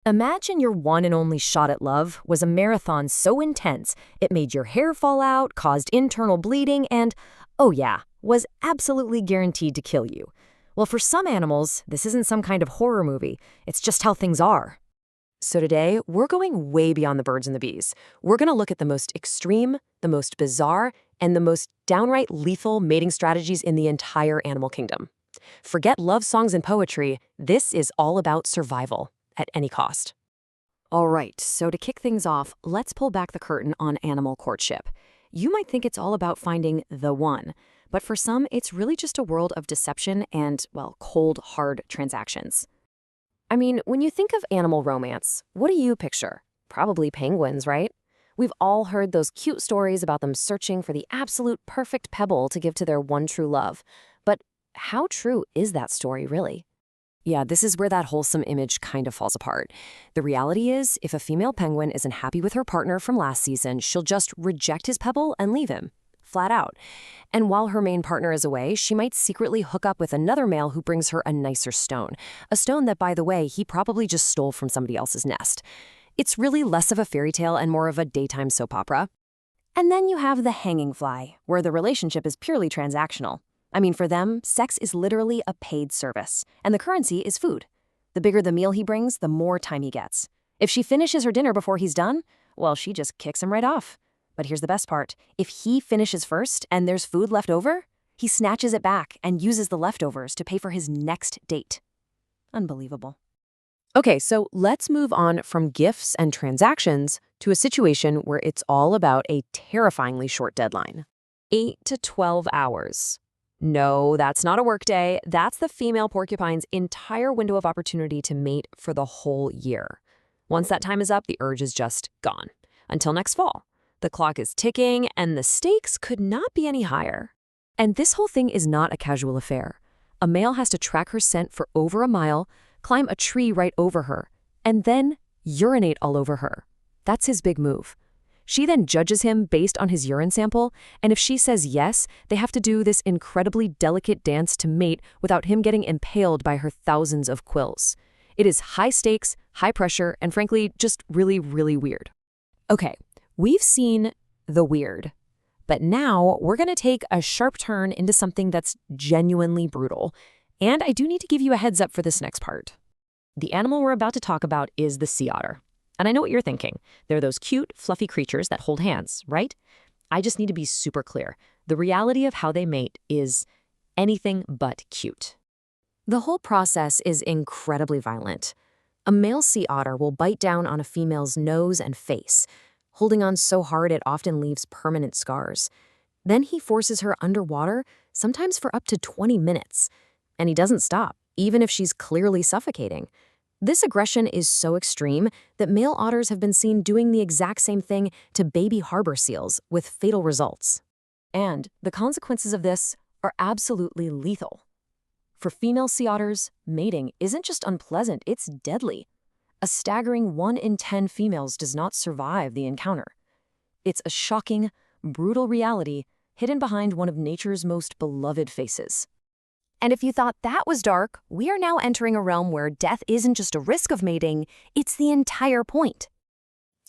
Imagine your one and only shot at love was a marathon so intense it made your hair fall out, caused internal bleeding, and, oh yeah, was absolutely guaranteed to kill you. Well, for some animals, this isn't some kind of horror movie. It's just how things are. So today, we're going way beyond the birds and the bees. We're going to look at the most extreme, the most bizarre, and the most downright lethal mating strategies in the entire animal kingdom. Forget love songs and poetry. This is all about survival at any cost. All right, so to kick things off, let's pull back the curtain on animal courtship. You might think it's all about finding the one, but for some, it's really just a world of deception and, well, cold, hard transactions. I mean, when you think of animal romance, what do you picture? Probably penguins, right? We've all heard those cute stories about them searching for the absolute perfect pebble to give to their one true love. But how true is that story, really? Yeah, this is where that wholesome image kind of falls apart. The reality is, if a female penguin isn't happy with her partner from last season, she'll just reject his pebble and leave him. Flat out. And while her main partner is away, she might secretly hook up with another male who brings her a nicer stone. A stone that, by the way, he probably just stole from somebody else's nest. It's really less of a fairy tale and more of a daytime soap opera. And then you have the hanging fly, where the relationship is purely transactional. I mean, for them, sex is literally a paid service, and the currency is food. The bigger the meal he brings, the more time he gets. If she finishes her dinner before he's done, well, she just kicks him right off. But here's the best part. If he finishes first and there's food left over, he snatches it back and uses the leftovers to pay for his next date. Unbelievable. Okay, so let's move on from gifts and transactions to a situation where it's all about a terrifyingly short deadline. 8 to 12 hours. No, that's not a workday. That's the female porcupine's entire window of opportunity to mate for the whole year. Once that time is up, the urge is just gone. Until next fall. The clock is ticking, and the stakes could not be any higher. And this whole thing is not a casual affair. A male has to track her scent for over a mile, climb a tree right over her, and then urinate all over her. That's his big move. She then judges him based on his urine sample, and if she says yes, they have to do this incredibly delicate dance to mate without him getting impaled by her thousands of quills. It is high stakes, high pressure, and frankly, just really, really weird. Okay, we've seen the weird, but now we're going to take a sharp turn into something that's genuinely brutal. And I do need to give you a heads up for this next part. The animal we're about to talk about is the sea otter. And I know what you're thinking. They're those cute, fluffy creatures that hold hands, right? I just need to be super clear. The reality of how they mate is anything but cute. The whole process is incredibly violent. A male sea otter will bite down on a female's nose and face, holding on so hard it often leaves permanent scars. Then he forces her underwater, sometimes for up to 20 minutes. And he doesn't stop, even if she's clearly suffocating. This aggression is so extreme that male otters have been seen doing the exact same thing to baby harbor seals with fatal results. And the consequences of this are absolutely lethal. For female sea otters, mating isn't just unpleasant, it's deadly. A staggering 1 in 10 females does not survive the encounter. It's a shocking, brutal reality hidden behind one of nature's most beloved faces. And if you thought that was dark, we are now entering a realm where death isn't just a risk of mating, it's the entire point.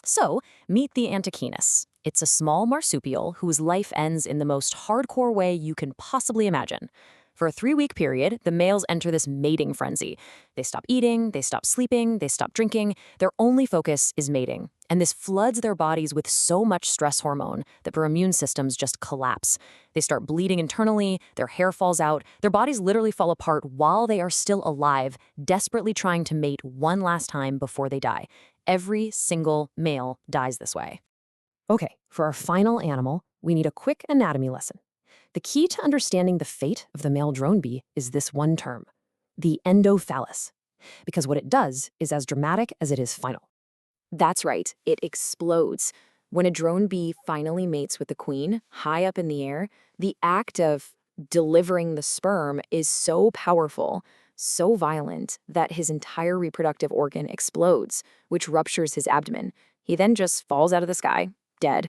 So, meet the Antechinus. It's a small marsupial whose life ends in the most hardcore way you can possibly imagine. For a 3-week period, the males enter this mating frenzy. They stop eating, they stop sleeping, they stop drinking. Their only focus is mating. And this floods their bodies with so much stress hormone that their immune systems just collapse. They start bleeding internally, their hair falls out, their bodies literally fall apart while they are still alive, desperately trying to mate one last time before they die. Every single male dies this way. Okay, for our final animal, we need a quick anatomy lesson. The key to understanding the fate of the male drone bee is this one term, the endophallus, because what it does is as dramatic as it is final. That's right, it explodes. When a drone bee finally mates with the queen, high up in the air, the act of delivering the sperm is so powerful, so violent, that his entire reproductive organ explodes, which ruptures his abdomen. He then just falls out of the sky, dead.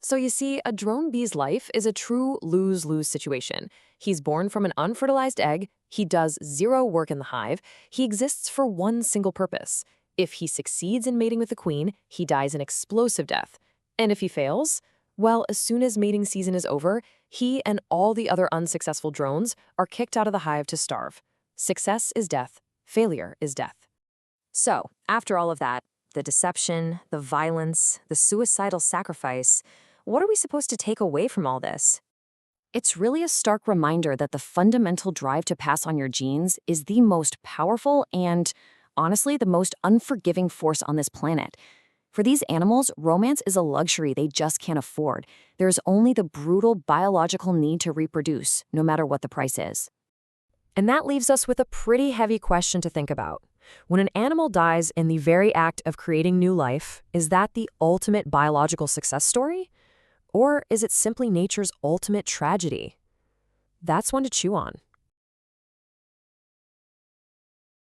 So you see, a drone bee's life is a true lose-lose situation. He's born from an unfertilized egg, he does zero work in the hive, he exists for one single purpose. If he succeeds in mating with the queen, he dies an explosive death. And if he fails, well, as soon as mating season is over, he and all the other unsuccessful drones are kicked out of the hive to starve. Success is death. Failure is death. So, after all of that, the deception, the violence, the suicidal sacrifice, what are we supposed to take away from all this? It's really a stark reminder that the fundamental drive to pass on your genes is the most powerful and, honestly, the most unforgiving force on this planet. For these animals, romance is a luxury they just can't afford. There's only the brutal biological need to reproduce, no matter what the price is. And that leaves us with a pretty heavy question to think about. When an animal dies in the very act of creating new life, is that the ultimate biological success story? Or is it simply nature's ultimate tragedy? That's one to chew on.